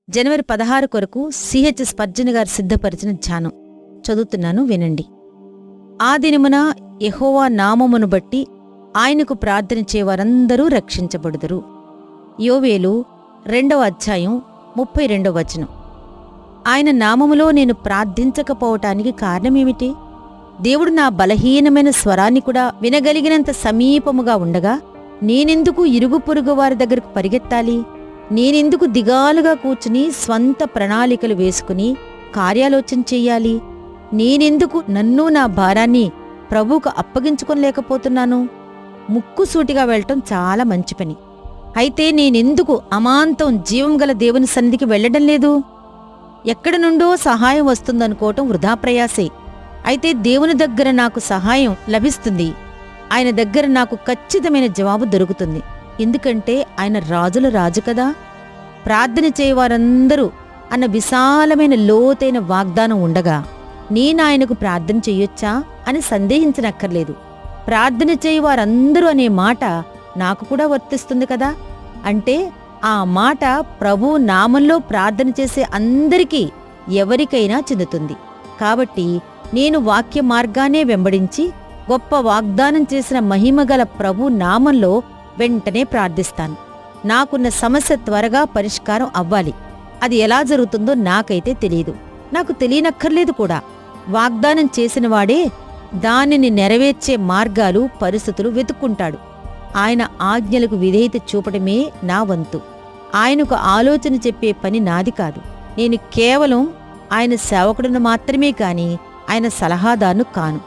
జనవరి 16 కొరకు CH Spurgeon గారు సిద్ధపరిచిన ధ్యానం చదువుతున్నాను, వినండి. ఆ దినమున యెహోవా నామమును బట్టి ఆయనకు ప్రార్థన చేయవారందరూ రక్షించబడుదురు. యోవేలు 2వ అధ్యాయం 32వ వచనం. ఆయన నామములో నేను ప్రార్థించకపోవటానికి కారణమేమిటి? దేవుడు నా బలహీనమైన స్వరాన్ని కూడా వినగలిగినంత సమీపముగా ఉండగా నేనెందుకు ఇరుగు పొరుగు వారి దగ్గరకు పరిగెత్తాలి? నేనెందుకు దిగాలుగా కూర్చుని స్వంత ప్రణాళికలు వేసుకుని కార్యాలోచన చెయ్యాలి? నేనెందుకు నన్ను నా భారాన్ని ప్రభువుకు అప్పగించుకోలేకపోతున్నాను? ముక్కుసూటిగా వెళ్ళటం చాలా మంచి పని. అయితే నేనెందుకు అమాంతం జీవం గల దేవుని సన్నిధికి వెళ్లడం లేదు? ఎక్కడి నుండో సహాయం వస్తుందనుకోవటం వృధా ప్రయాసే. అయితే దేవుని దగ్గర నాకు సహాయం లభిస్తుంది. ఆయన దగ్గర నాకు ఖచ్చితమైన జవాబు దొరుకుతుంది. ఎందుకంటే ఆయన రాజుల రాజు కదా. ప్రార్థన చేయవారందరూ అన్న విశాలమైన లోతైన వాగ్దానం ఉండగా నేనాయనకు ప్రార్థన చెయ్యొచ్చా అని సందేహించనక్కర్లేదు. ప్రార్థన చేయవారందరూ అనే మాట నాకు కూడా వర్తిస్తుంది కదా. అంటే ఆ మాట ప్రభు నామంలో ప్రార్థన చేసే అందరికీ ఎవరికైనా చెందుతుంది. కాబట్టి నేను వాక్య మార్గానే వెంబడించి గొప్ప వాగ్దానం చేసిన మహిమగల ప్రభు నామంలో వెంటనే ప్రార్థిస్తాను. నాకున్న సమస్య త్వరగా పరిష్కారం అవ్వాలి. అది ఎలా జరుగుతుందో నాకైతే తెలియదు, నాకు తెలియనక్కర్లేదు కూడా. వాగ్దానం చేసినవాడే దానిని నెరవేర్చే మార్గాలు, పరిస్థితులు వెతుక్కుంటాడు. ఆయన ఆజ్ఞలకు విధేయత చూపడమే నా వంతు. ఆయనకు ఆలోచన చెప్పే పని నాది కాదు. నేను కేవలం ఆయన సేవకుడును మాత్రమే కాని ఆయన సలహాదారును కాను.